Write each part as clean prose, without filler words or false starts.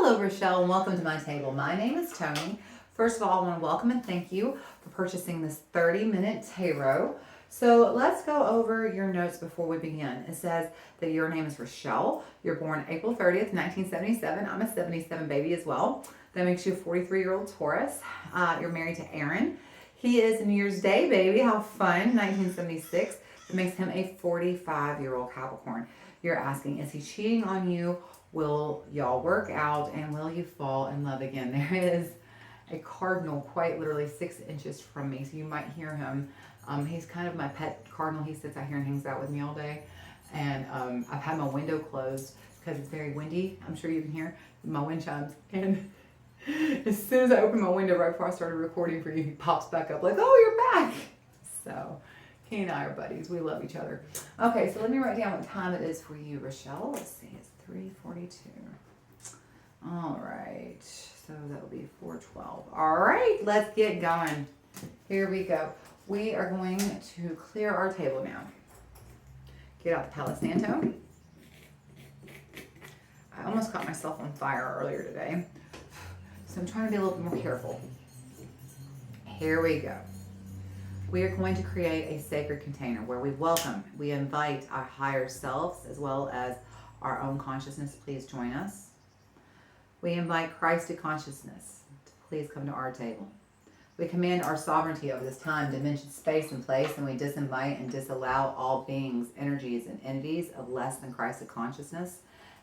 Hello, Rochelle, and welcome to my table. My name is Toni. First of all, I want to welcome and thank you for purchasing this 30-minute tarot. So let's go over your notes before we begin. It says that your name is Rachael. You're born April 30th, 1977. I'm a 77 baby as well. That makes you a 43-year-old Taurus. You're married to Aaron. He is a New Year's Day baby. How fun, 1976. That makes him a 45-year-old Capricorn. You're asking, is he cheating on you? Will y'all work out, and will you fall in love again? There is a cardinal quite literally 6 inches from me, so you might hear him. He's kind of my pet cardinal. He sits out here and hangs out with me all day. And I've had my window closed because it's very windy. I'm sure you can hear my wind chimes. And as soon as I opened my window right before I started recording for you, he pops back up like, oh, you're back. So he and I are buddies. We love each other. Okay, so let me write down what time it is for you, Rochelle. Let's see, it's 3:42. All right, so that'll be 4:12. All right, let's get going. Here we go. We are going to clear our table now. Get out the Palo Santo. I almost caught myself on fire earlier today, so I'm trying to be a little bit more careful. Here we go. We are going to create a sacred container where we welcome, we invite our higher selves as well as our own consciousness. Please join us. We invite Christed consciousness to please come to our table. We command our sovereignty over this time, dimension, space, and place, and we disinvite and disallow all beings, energies, and entities of less than Christed consciousness.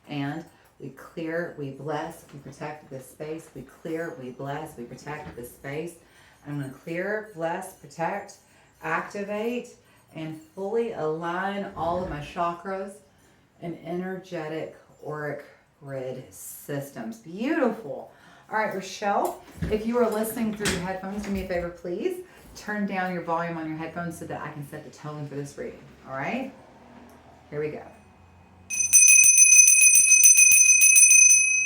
And we clear, we bless, we protect this space. We clear, we bless, we protect this space. I'm going to clear, bless, protect, activate, and fully align all of my chakras and energetic auric grid systems. Beautiful. All right, Rochelle, if you are listening through your headphones, do me a favor, please. Turn down your volume on your headphones so that I can set the tone for this reading. All right? Here we go.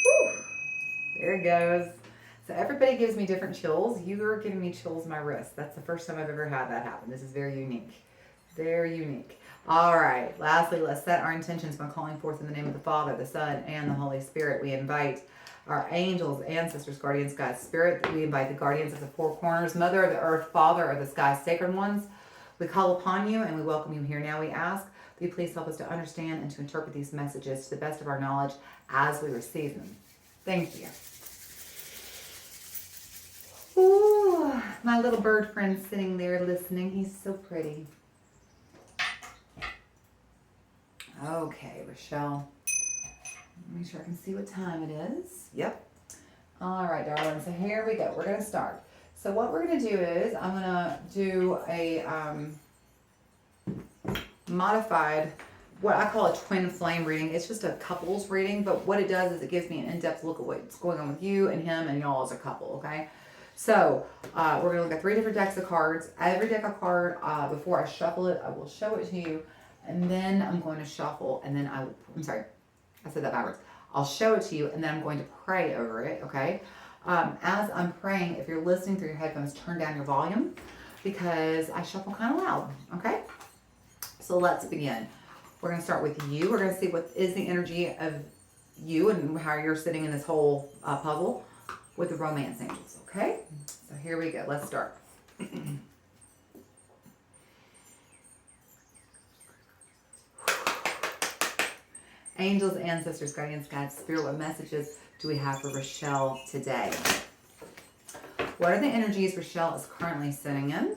Whew. There it goes. So everybody gives me different chills. You are giving me chills in my wrist. That's the first time I've ever had that happen. This is very unique. Very unique. All right. Lastly, let's set our intentions by calling forth in the name of the Father, the Son, and the Holy Spirit. We invite our angels, ancestors, guardians, God's Spirit. We invite the guardians of the four corners, Mother of the Earth, Father of the Sky, sacred ones. We call upon you and we welcome you here now. We ask that you please help us to understand and to interpret these messages to the best of our knowledge as we receive them. Thank you. Ooh, my little bird friend sitting there listening. He's so pretty. Okay, Rochelle. Make sure I can see what time it is. Yep. All right, darling. So here we go. We're going to start. So what we're going to do is I'm going to do a modified, what I call a twin flame reading. It's just a couples reading, but what it does is it gives me an in-depth look at what's going on with you and him and y'all as a couple, okay? So we're going to look at 3 different decks of cards. Every deck of card, before I shuffle it, I will show it to you. And then I'm going to shuffle, and then I'm sorry, I said that backwards. I'll show it to you, and then I'm going to pray over it, okay? As I'm praying, if you're listening through your headphones, turn down your volume because I shuffle kind of loud, okay? So let's begin. We're going to start with you. We're going to see what is the energy of you and how you're sitting in this whole puzzle with the romance angels, okay? So here we go. Let's start. Angels, ancestors, guardians, God's Spirit, what messages do we have for Rochelle today? What are the energies Rochelle is currently sitting in?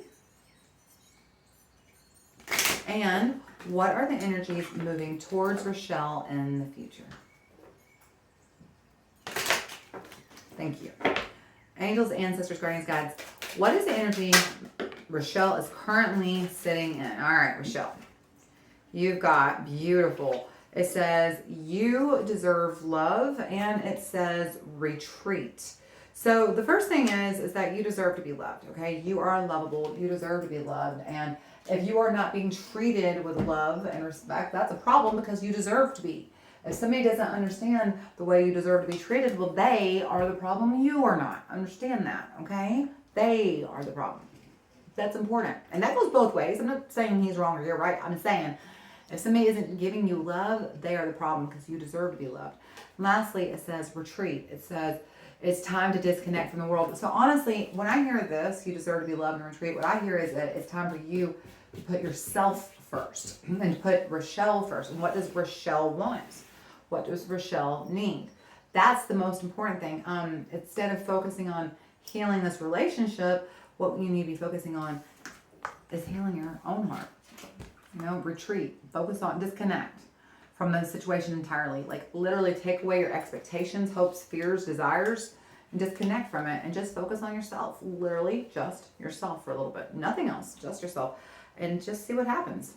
And what are the energies moving towards Rochelle in the future? Thank you. Angels, ancestors, guardians, guides. What is the energy Rochelle is currently sitting in? All right, Rochelle. You've got beautiful. It says you deserve love, and it says retreat. So the first thing is that you deserve to be loved, okay? You are lovable. You deserve to be loved. And if you are not being treated with love and respect, that's a problem because you deserve to be. If somebody doesn't understand the way you deserve to be treated, well, they are the problem. You are not. Understand that, okay? They are the problem. That's important. And that goes both ways. I'm not saying he's wrong or you're right. I'm saying If somebody isn't giving you love, they are the problem because you deserve to be loved. Lastly, it says retreat. It says it's time to disconnect from the world. So honestly, when I hear this, you deserve to be loved and retreat, what I hear is that it's time for you to put yourself first and to put Rachael first. And what does Rachael want? What does Rachael need? That's the most important thing. Instead of focusing on healing this relationship, what you need to be focusing on is healing your own heart. You know, retreat, focus on, disconnect from the situation entirely. Like literally take away your expectations, hopes, fears, desires, and disconnect from it and just focus on yourself. Literally just yourself for a little bit. Nothing else, just yourself. And just see what happens.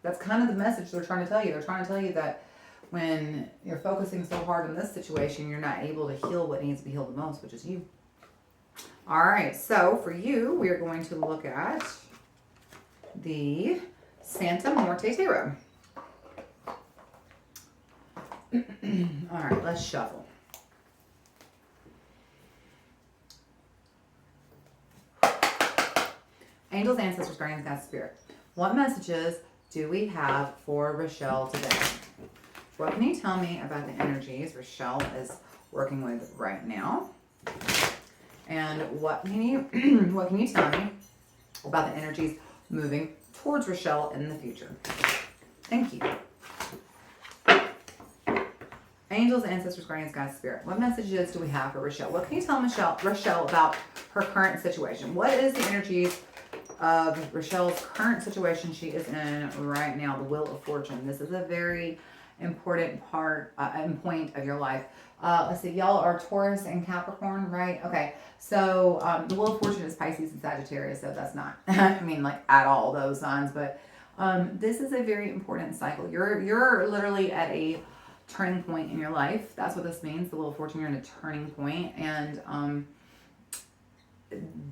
That's kind of the message they're trying to tell you. They're trying to tell you that when you're focusing so hard on this situation, you're not able to heal what needs to be healed the most, which is you. All right, so for you, we are going to look at the Santa Muerte Tarot. All right, let's shuffle. Angels, ancestors, guardians, God, spirit. What messages do we have for Rachael today? What can you tell me about the energies Rachael is working with right now? And what can you tell me about the energies moving towards Rachael in the future? Thank you. Angels, ancestors, guardians, God, spirit. What messages do we have for Rachael? What can you tell Rachael about her current situation? What is the energies of Rachel's current situation she is in right now? The Wheel of Fortune. This is a very important part and point of your life. Let's see, y'all are Taurus and Capricorn, right? Okay, so the Wheel of Fortune is Pisces and Sagittarius, so that's not, I mean, like at all those signs, but this is a very important cycle. You're literally at a turning point in your life. That's what this means. The Wheel of Fortune, you're in a turning point, and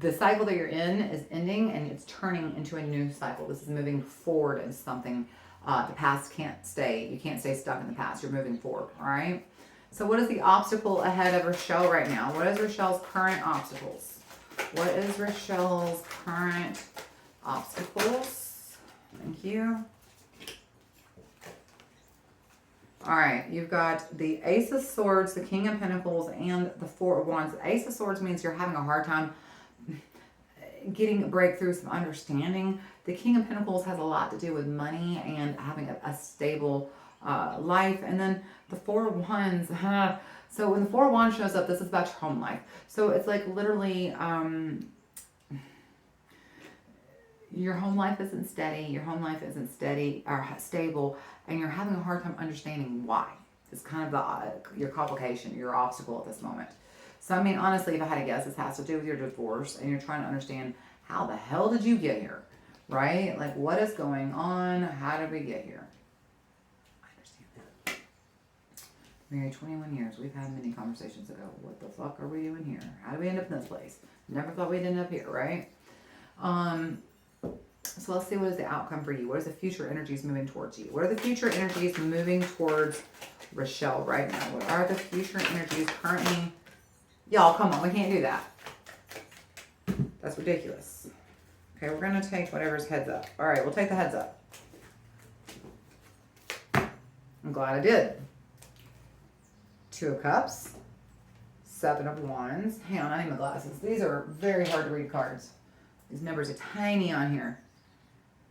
the cycle that you're in is ending and it's turning into a new cycle. This is moving forward into something. The past can't stay. You can't stay stuck in the past. You're moving forward, all right? So what is the obstacle ahead of Rachael right now? What is Rachel's current obstacles? What is Rachel's current obstacles? Thank you. All right, you've got the Ace of Swords, the King of Pentacles, and the Four of Wands. The Ace of Swords means you're having a hard time getting a breakthrough, some understanding. The King of Pentacles has a lot to do with money and having a stable life. And then the Four of Wands, so when the Four of Wands shows up, this is about your home life. So it's like literally your home life isn't steady, your home life isn't steady or stable, and you're having a hard time understanding why. It's kind of your complication, your obstacle at this moment. So, I mean, honestly, if I had to guess, this has to do with your divorce, and you're trying to understand how the hell did you get here, right? Like, what is going on? How did we get here? I understand that. Married 21 years. We've had many conversations ago. What the fuck are we doing here? How did we end up in this place? Never thought we'd end up here, right? So let's see, what is the outcome for you? What is the future energies moving towards you? What are the future energies moving towards Rachael right now? What are the future energies currently? Y'all, come on, we can't do that. That's ridiculous. Okay, we're going to take whatever's heads up. All right, we'll take the heads up. I'm glad I did. Two of Cups. Seven of Wands. Hang on, I need my glasses. These are very hard to read cards. These numbers are tiny on here.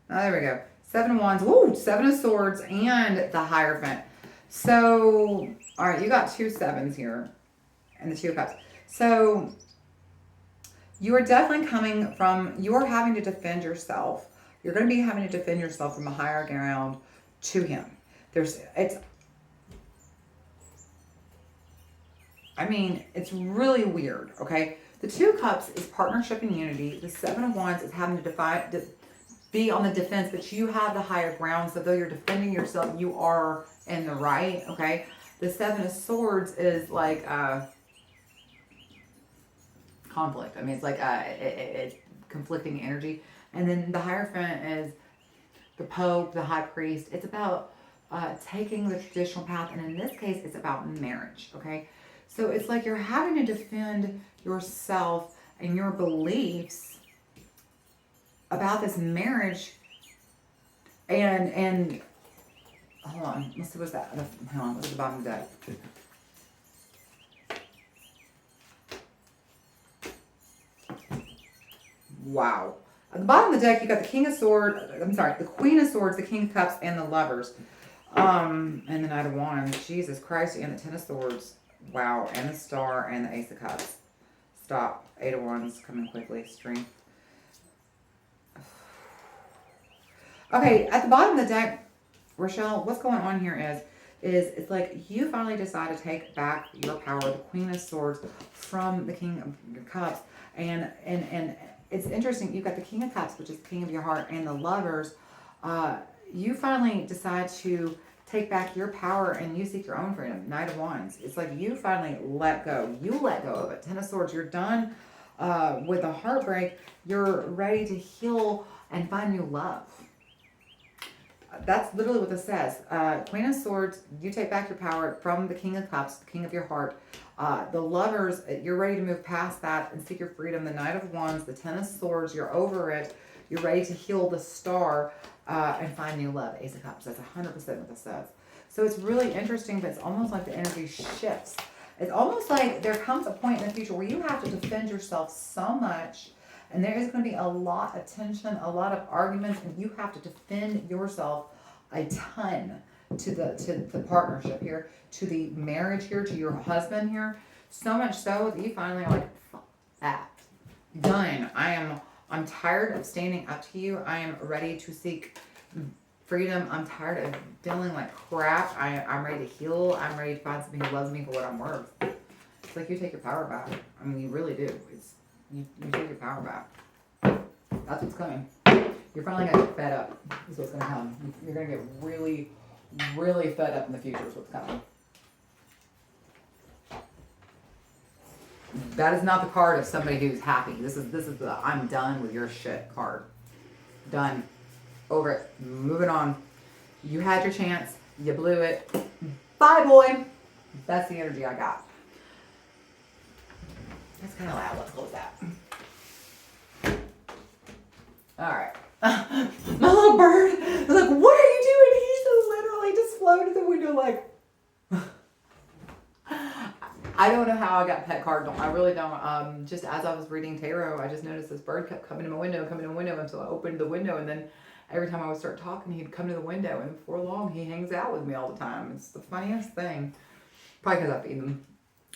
Oh, there we go. Seven of Wands. Woo! Seven of Swords and the Hierophant. So, all right, you got two sevens here. And the Two of Cups. So, you are definitely coming from, you're having to defend yourself. You're going to be having to defend yourself from a higher ground to him. It's really weird, okay? The Two of Cups is partnership and unity. The Seven of Wands is having to be on the defense, but you have the higher ground. So though you're defending yourself, you are in the right, okay? The Seven of Swords is like conflict. I mean, it's like it's conflicting energy. And then the Hierophant is the Pope, the High Priest. It's about taking the traditional path. And in this case, it's about marriage, okay? So it's like you're having to defend yourself and your beliefs about this marriage, and hold on. Let's see what's that. Hang on. What's at the bottom of the deck? Wow. At the bottom of the deck, you got the King of Swords. I'm sorry, the Queen of Swords, the King of Cups, and the Lovers. And the Knight of Wands. Jesus Christ, and the Ten of Swords. Wow. And the Star and the Ace of Cups. Stop. Eight of Wands coming quickly. Strength. Okay, at the bottom of the deck, Rachael, what's going on here is it's like you finally decide to take back your power, the Queen of Swords, from the King of Cups. And it's interesting. You've got the King of Cups, which is the King of your heart, and the Lovers. You finally decide to take back your power and you seek your own freedom. Knight of Wands. It's like you finally let go. You let go of it. Ten of Swords. You're done with the heartbreak. You're ready to heal and find new love. That's literally what this says. Queen of Swords, you take back your power from the King of Cups, the King of your heart. The Lovers, you're ready to move past that and seek your freedom. The Knight of Wands, the Ten of Swords, you're over it. You're ready to heal the Star and find new love. Ace of Cups, that's 100% what this says. So it's really interesting, but it's almost like the energy shifts. It's almost like there comes a point in the future where you have to defend yourself so much. And there is going to be a lot of tension, a lot of arguments, and you have to defend yourself a ton to the partnership here, to the marriage here, to your husband here. So much so that you finally are like, fuck that. Done. I'm tired of standing up to you. I am ready to seek freedom. I'm tired of feeling like crap. I'm ready to heal. I'm ready to find somebody who loves me for what I'm worth. It's like you take your power back. I mean, you really do. You take your power back. That's what's coming. You're finally going to get fed up is what's going to come. You're going to get really, really fed up in the future is what's coming. That is not the card of somebody who's happy. This is the I'm done with your shit card. Done. Over it. Moving on. You had your chance. You blew it. Bye, boy. That's the energy I got. That's kind of loud. Let's close that. All right. My little bird is like, what are you doing? He's literally just floated the window like... I don't know how I got pet card. I really don't. Just as I was reading tarot, I just noticed this bird kept coming to my window until I opened the window. And then every time I would start talking, he'd come to the window. And before long, he hangs out with me all the time. It's the funniest thing. Probably because I feed him.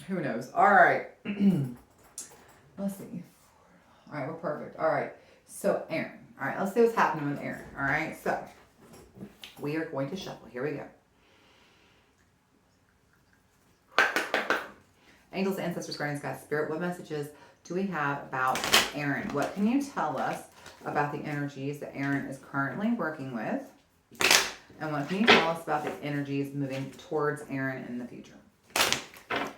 Who knows? All right. Let's see. All right, we're perfect. All right. So, Aaron. All right, let's see what's happening with Aaron. All right, so we are going to shuffle. Here we go. Angels, ancestors, guardians, guides, spirit, what messages do we have about Aaron? What can you tell us about the energies that Aaron is currently working with? And what can you tell us about the energies moving towards Aaron in the future?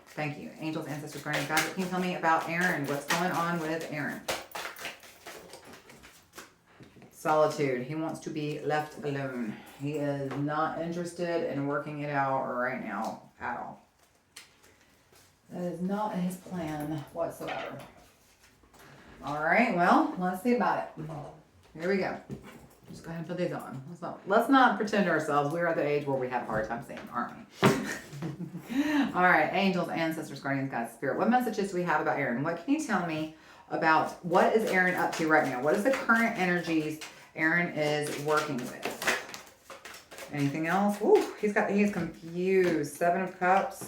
Thank you. Angels, ancestors, guardians, guides, what can you tell me about Aaron? What's going on with Aaron? Solitude. He wants to be left alone. He is not interested in working it out right now at all. That is not his plan whatsoever. All right, well, let's see about it. Here we go. Just go ahead and put these on. Let's not pretend to ourselves. We're at the age where we have a hard time seeing, aren't we? All right, angels, ancestors, guardians, guides, spirit. What messages do we have about Aaron? What can you tell me about what is Aaron up to right now? What is the current energies Aaron is working with? Anything else? Ooh, he's confused. 7 of Cups.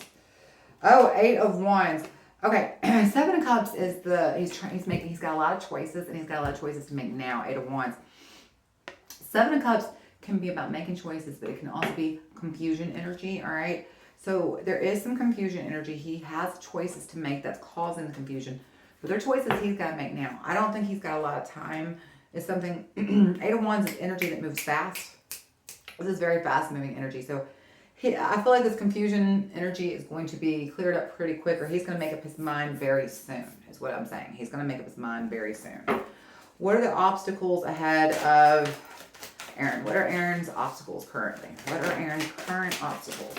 Oh, 8 of Wands. Okay, 7 of Cups is he's got a lot of choices, and he's got a lot of choices to make now. 8 of Wands. 7 of Cups can be about making choices, but it can also be confusion energy, all right? So there is some confusion energy. He has choices to make that's causing the confusion. But they're choices he's got to make now. I don't think he's got a lot of time. It's something, 8 of Wands is energy that moves fast. This is very fast moving energy. So I feel like this confusion energy is going to be cleared up pretty quick, or he's going to make up his mind very soon, is what I'm saying. He's going to make up his mind very soon. What are the obstacles ahead of Aaron? What are Aaron's obstacles currently? What are Aaron's current obstacles?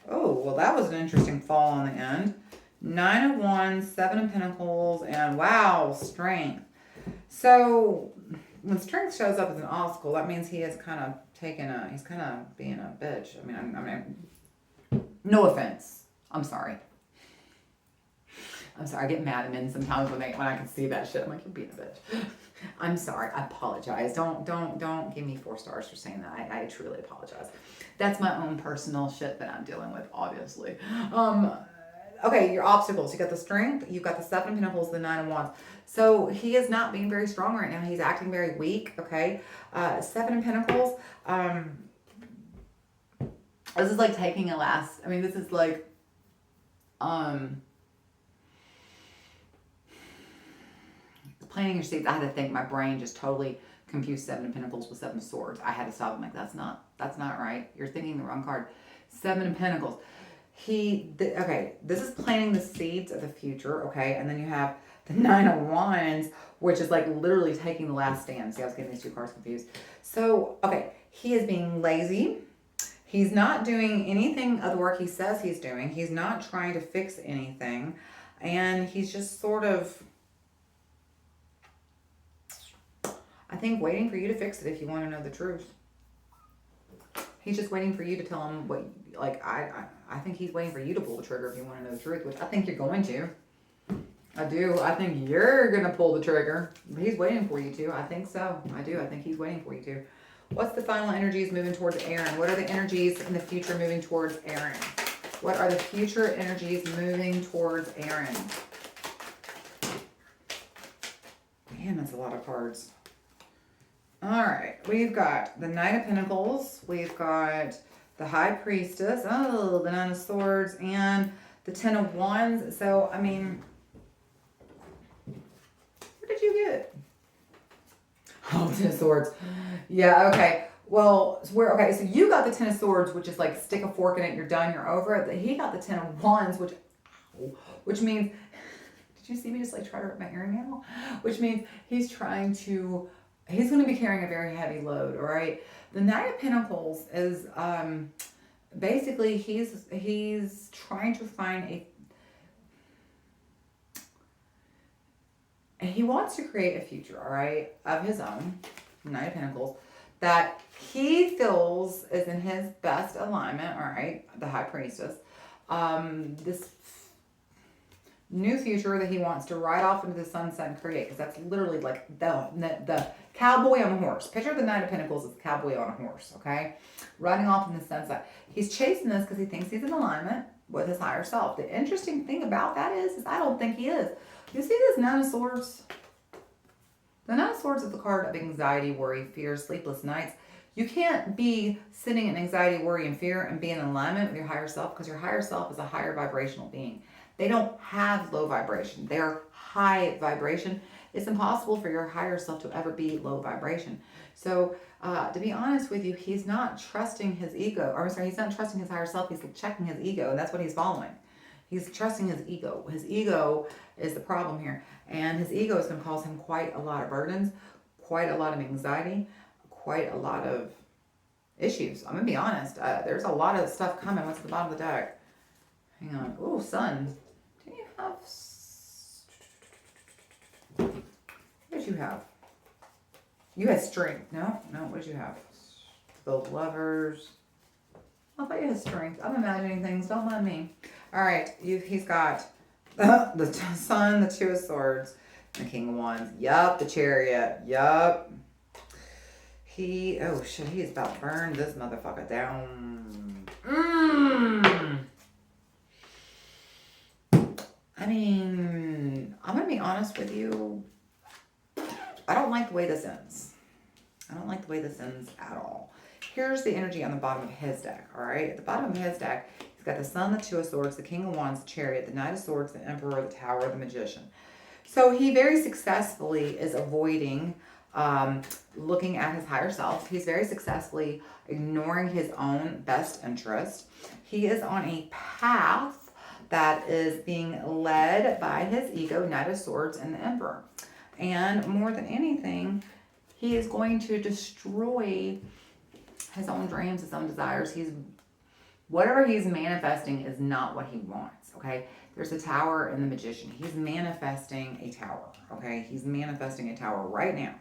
Oh, well, that was an interesting fall on the end. 9 of Wands, 7 of Pentacles, and wow, strength. So when strength shows up as an obstacle, that means he is kind of he's kind of being a bitch. I mean, no offense. I'm sorry. I get mad at men sometimes when I can see that shit. I'm like, you're being a bitch. I'm sorry. I apologize. Don't give me 4 stars for saying that. I truly apologize. That's my own personal shit that I'm dealing with, obviously. Okay, your obstacles. You got the strength. You've got the 7 of Pentacles, the 9 of Wands. So he is not being very strong right now. He's acting very weak. Okay, 7 of Pentacles. This is like taking a last. I mean, this is like, planting your seeds. I had to think. My brain just totally confused 7 of Pentacles with 7 of Swords. I had to stop. I'm like, that's not right. You're thinking the wrong card. 7 of Pentacles. Okay, this is planting the seeds of the future. Okay, and then you have the 9 of Wands, which is like literally taking the last stand. See, I was getting these 2 cards confused. So, okay, he is being lazy. He's not doing anything of the work he says he's doing. He's not trying to fix anything. And he's just sort of, I think, waiting for you to fix it if you want to know the truth. He's just waiting for you to tell him what, like, I think he's waiting for you to pull the trigger if you want to know the truth, which I think you're going to. I do. I think you're going to pull the trigger. He's waiting for you to. I think so. I do. I think he's waiting for you to. What's the final energies moving towards Aaron? What are the energies in the future moving towards Aaron? What are the future energies moving towards Aaron? Man, that's a lot of cards. All right. We've got the Knight of Pentacles. We've got the High Priestess. Oh, the 9 of Swords. And the 10 of Wands. So, I mean, what did you get? Oh, 10 of Swords. Yeah, okay. Well, okay, so you got the 10 of Swords, which is like stick a fork in it, you're done, you're over it. He got the 10 of Wands, which means, did you see me just like try to rip my earring now? Which means he's going to be carrying a very heavy load, all right? The Knight of Pentacles is basically he's trying to find he wants to create a future, all right, of his own, Knight of Pentacles, that he feels is in his best alignment, all right, the High Priestess. This new future that he wants to ride off into the sunset and create, because that's literally like the cowboy on a horse. Picture the Knight of Pentacles as the cowboy on a horse, okay? Riding off in the sunset. He's chasing this because he thinks he's in alignment with his higher self. The interesting thing about that is I don't think he is. You see this 9 of Swords? The 9 of Swords is the card of anxiety, worry, fear, sleepless nights. You can't be sitting in anxiety, worry, and fear and be in alignment with your higher self, because your higher self is a higher vibrational being. They don't have low vibration. They're high vibration. It's impossible for your higher self to ever be low vibration. So to be honest with you, he's not trusting his ego. Or I'm sorry, he's not trusting his higher self. He's checking his ego, and that's what he's following. He's trusting his ego. His ego is the problem here. And his ego is going to cause him quite a lot of burdens, quite a lot of anxiety, quite a lot of issues. I'm going to be honest. There's a lot of stuff coming. What's at the bottom of the deck? Hang on. Ooh, Sun. Do you have... What did you have? You had Strength. No, what did you have? The Lovers. I thought you had Strength. I'm imagining things. Don't mind me. All right. He's got the Sun, the 2 of Swords, the King of Wands. Yup, the Chariot. Yup. Oh shit, he is about to burn this motherfucker down. I mean, I'm going to be honest with you. I don't like the way this ends. I don't like the way this ends at all. Here's the energy on the bottom of his deck, all right? At the bottom of his deck, he's got the Sun, the 2 of Swords, the King of Wands, the Chariot, the Knight of Swords, the Emperor, the Tower, the Magician. So he very successfully is avoiding looking at his higher self. He's very successfully ignoring his own best interest. He is on a path that is being led by his ego, Knight of Swords, and the Emperor. And more than anything, he is going to destroy his own dreams, his own desires. Whatever he's manifesting is not what he wants, okay? There's a Tower and the Magician. He's manifesting a tower, okay? He's manifesting a tower right now.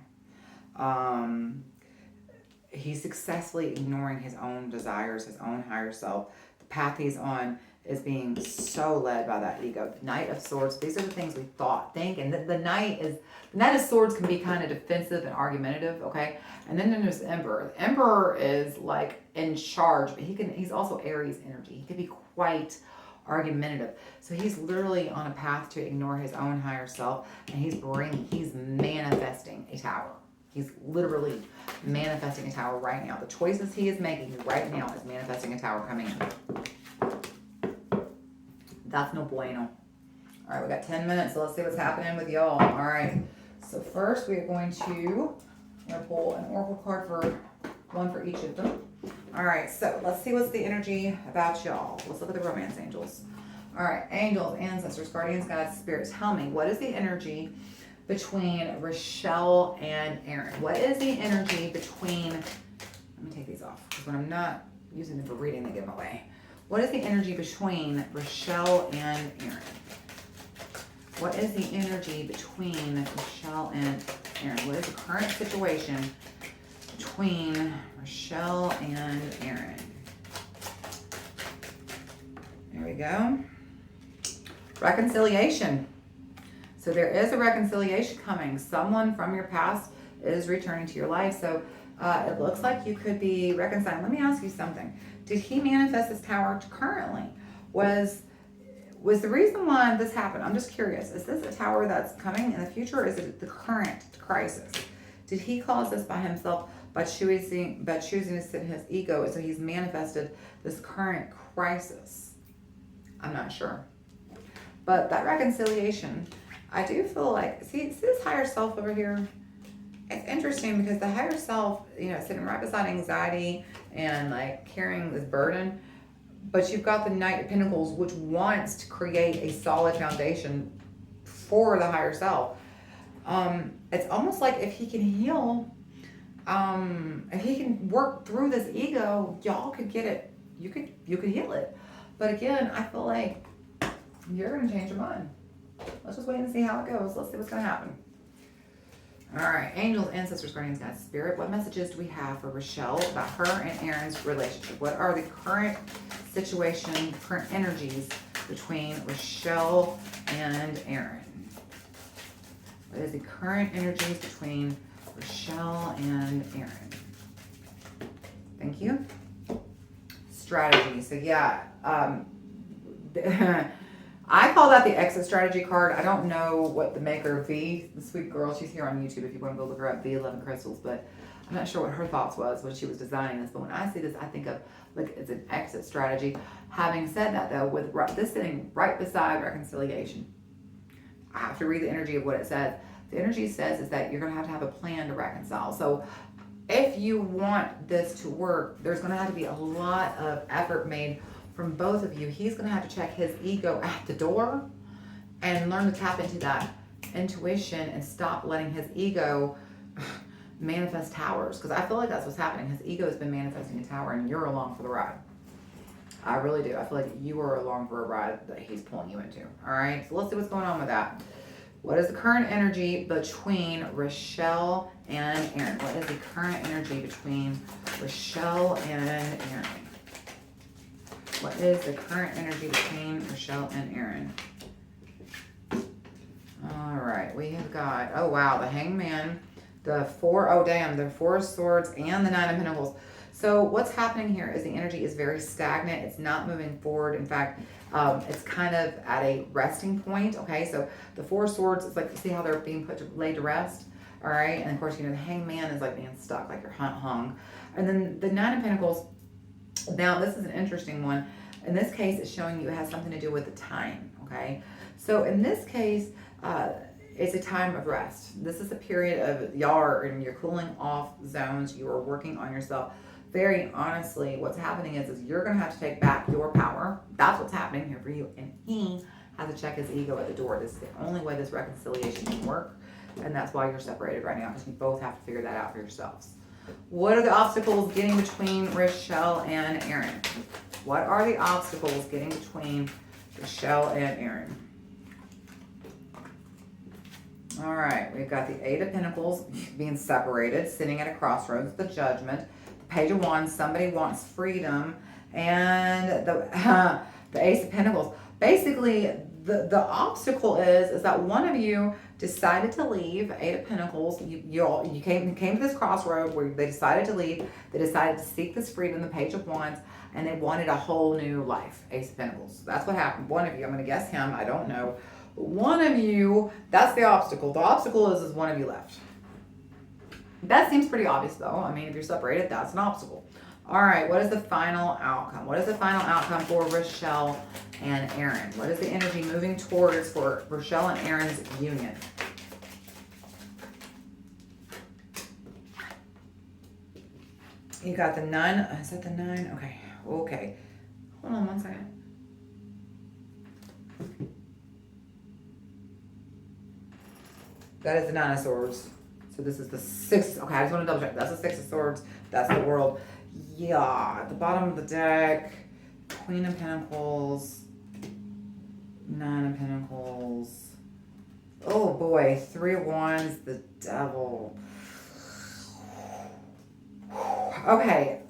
He's successfully ignoring his own desires, his own higher self. The path he's on is being so led by that ego. The Knight of Swords, these are the things we think. And the Knight of Swords can be kind of defensive and argumentative, okay? And then there's the Emperor. The Emperor is like in charge, but he's also Aries energy. He can be quite argumentative. So he's literally on a path to ignore his own higher self, and he's manifesting a tower. He's literally manifesting a tower right now. The choices he is making right now is manifesting a tower coming in. That's no bueno. All right, we got 10 minutes, so let's see what's happening with y'all. All right, so first we are going to pull an oracle card for one for each of them. All right, so let's see what's the energy about y'all. Let's look at the romance angels. All right, angels, ancestors, guardians, guides, spirits, tell me, what is the energy between Rachael and Aaron? What is the energy between, let me take these off, because when I'm not using them for reading, they get away. What is the energy between Rachael and Aaron? What is the energy between Rachael and Aaron? What is the current situation between Rachael and Aaron? There we go. Reconciliation. So there is a reconciliation coming. Someone from your past is returning to your life. So it looks like you could be reconciling. Let me ask you something. Did he manifest this tower currently? Was the reason why this happened? I'm just curious. Is this a tower that's coming in the future, or is it the current crisis? Did he cause this by himself by choosing to sit in his ego? So he's manifested this current crisis. I'm not sure. But that reconciliation, I do feel like, see this higher self over here? It's interesting because the higher self, sitting right beside anxiety and like carrying this burden, but you've got the Knight of Pentacles, which wants to create a solid foundation for the higher self. It's almost like if he can heal, if he can work through this ego, y'all could get it. You could heal it. But again, I feel like you're going to change your mind. Let's just wait and see how it goes. Let's see what's going to happen. All right, angels, ancestors, guardians, guides, spirit. What messages do we have for Rachael about her and Aaron's relationship? What are the current situation, current energies between Rachael and Aaron? What is the current energies between Rachael and Aaron? Thank you. Strategy. So yeah, I call that the exit strategy card. I don't know what the maker, V, the sweet girl, she's here on YouTube if you want to go look her up, V11 Crystals, but I'm not sure what her thoughts was when she was designing this. But when I see this, I think of like it's an exit strategy. Having said that though, with this sitting right beside reconciliation, I have to read the energy of what it says. The energy says is that you're going to have a plan to reconcile. So if you want this to work, there's going to have to be a lot of effort made from both of you. He's going to have to check his ego at the door and learn to tap into that intuition and stop letting his ego manifest towers. Because I feel like that's what's happening. His ego has been manifesting a tower and you're along for the ride. I really do. I feel like you are along for a ride that he's pulling you into. All right, so let's see what's going on with that. What is the current energy between Rachael and Aaron? What is the current energy between Rachael and Aaron? What is the current energy between Rachael and Aaron? All right, we have got, oh wow, the Hangman, the Four of Swords, and the Nine of Pentacles. So what's happening here is the energy is very stagnant. It's not moving forward. In fact, it's kind of at a resting point. Okay, so the Four of Swords, it's like, you see how they're being laid to rest. All right, and of course, the Hangman is like being stuck, like you're hung. And then the Nine of Pentacles, now this is an interesting one. In this case, it's showing you it has something to do with the time. Okay, so in this case, it's a time of rest. This is a period of y'all are in your cooling off zones. You are working on yourself. Very honestly, what's happening is you're going to have to take back your power. That's what's happening here for you. And he has to check his ego at the door. This is the only way this reconciliation can work. And that's why you're separated right now, because you both have to figure that out for yourselves. What are the obstacles getting between Rachael and Aaron? What are the obstacles getting between Rachael and Aaron? All right, we've got the Eight of Pentacles being separated, sitting at a crossroads, the Judgment. The Page of Wands, somebody wants freedom. And the Ace of Pentacles. Basically, the obstacle is that one of you decided to leave. Eight of Pentacles. You came to this crossroad where they decided to leave. They decided to seek this freedom, the Page of Wands, and they wanted a whole new life. Ace of Pentacles. That's what happened. One of you, I'm going to guess him. I don't know. One of you, that's the obstacle. The obstacle is one of you left. That seems pretty obvious though. I mean, if you're separated, that's an obstacle. All right, what is the final outcome? What is the final outcome for Rachael and Aaron? What is the energy moving towards for Rachael and Aaron's union? You got the 9. Is that the 9? Okay. Okay. Hold on one second. That is the 9 of Swords. So this is the 6. Okay, I just want to double check. That's the 6 of Swords. That's the World. Yeah, at the bottom of the deck, Queen of Pentacles, 9 of Pentacles. Oh boy, 3 of Wands, the Devil. Okay.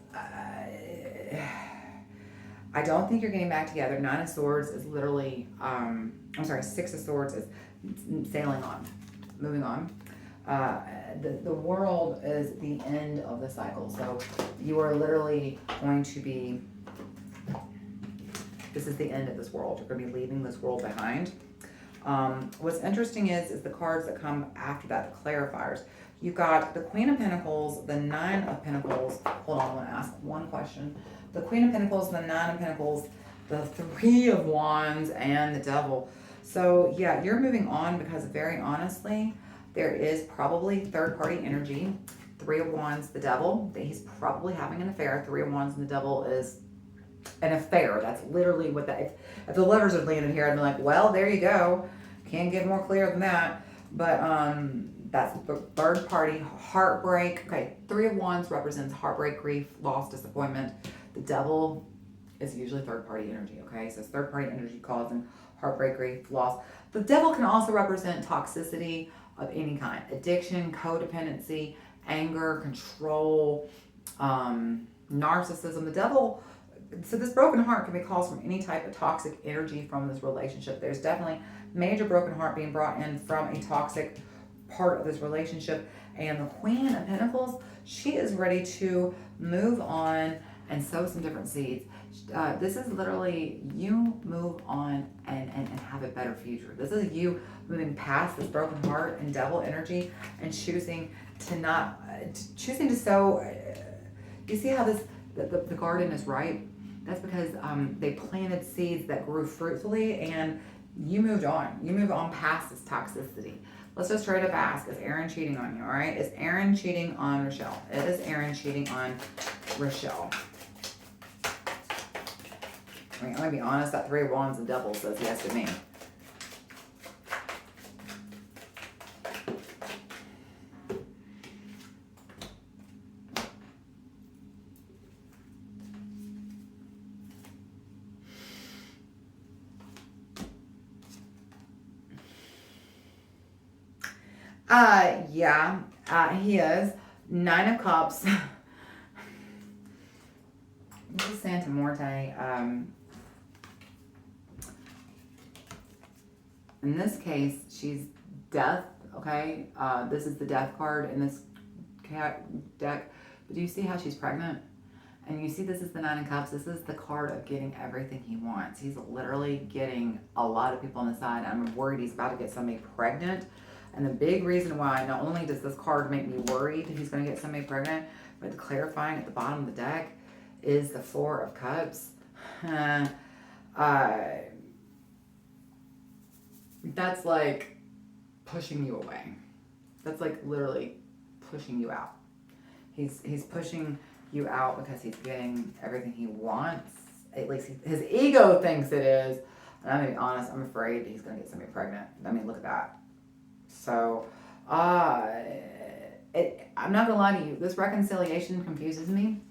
I don't think you're getting back together. 9 of Swords is literally, 6 of Swords is sailing on, moving on. The World is the end of the cycle. So you are literally going to be, this is the end of this world. You're going to be leaving this world behind. What's interesting is the cards that come after that, the clarifiers. You've got the Queen of Pentacles, the 9 of Pentacles. Hold on, I want to ask one question. The Queen of Pentacles, the 9 of Pentacles, the 3 of Wands, and the Devil. So yeah, you're moving on because very honestly, there is probably third-party energy. 3 of Wands, the Devil. He's probably having an affair. 3 of Wands and the Devil is an affair. That's literally what that, if the letters had landed here, I'd be like, well, there you go. Can't get more clear than that. But that's the third party, heartbreak. Okay, 3 of Wands represents heartbreak, grief, loss, disappointment. The Devil is usually third party energy, okay? So it's third party energy causing heartbreak, grief, loss. The Devil can also represent toxicity of any kind. Addiction, codependency, anger, control, narcissism. The Devil, so this broken heart can be caused from any type of toxic energy from this relationship. There's definitely major broken heart being brought in from a toxic part of this relationship. And the Queen of Pentacles, she is ready to move on and sow some different seeds. This is literally you move on and have a better future. This is you moving past this broken heart and devil energy and choosing to sow. You see how the garden is ripe? That's because they planted seeds that grew fruitfully, and you moved on. You move on past this toxicity. Let's just straight up ask, is Aaron cheating on you, all right? Is Aaron cheating on Rachael? It is Aaron cheating on Rachael. I mean, I'm going to be honest, that 3 of Wands and Devil says yes to me. He is. 9 of Cups. This is Santa Morte. In this case, she's death, okay? This is the death card in this deck. But do you see how she's pregnant? And you see this is the 9 of Cups. This is the card of getting everything he wants. He's literally getting a lot of people on the side. I'm worried he's about to get somebody pregnant. And the big reason why, not only does this card make me worried he's going to get somebody pregnant, but the clarifying at the bottom of the deck is the 4 of Cups. That's like pushing you away. That's like literally pushing you out. He's pushing you out because he's getting everything he wants. At least his ego thinks it is. And I'm going to be honest, I'm afraid he's going to get somebody pregnant. I mean, look at that. So, I'm not going to lie to you. This reconciliation confuses me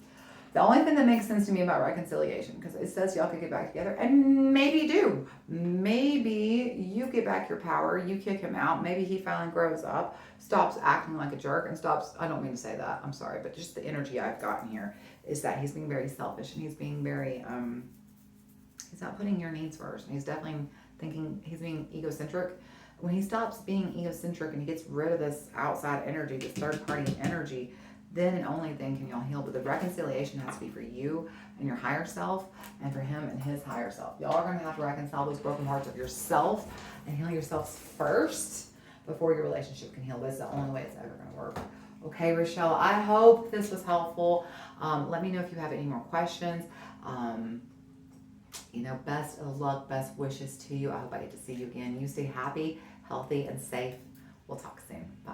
The only thing that makes sense to me about reconciliation, because it says y'all could get back together, and maybe do. Maybe you get back your power, you kick him out, maybe he finally grows up, stops acting like a jerk, and stops, I don't mean to say that, I'm sorry, but just the energy I've gotten here is that he's being very selfish, and he's being very, he's not putting your needs first, and he's definitely thinking he's being egocentric. When he stops being egocentric and he gets rid of this outside energy, this third party energy, then and only then can y'all heal. But the reconciliation has to be for you and your higher self, and for him and his higher self. Y'all are going to have to reconcile those broken parts of yourself and heal yourselves first before your relationship can heal. This is the only way it's ever going to work. Okay, Rachael, I hope this was helpful. Let me know if you have any more questions. Best of luck, best wishes to you. I hope I get to see you again. You stay happy, healthy, and safe. We'll talk soon. Bye.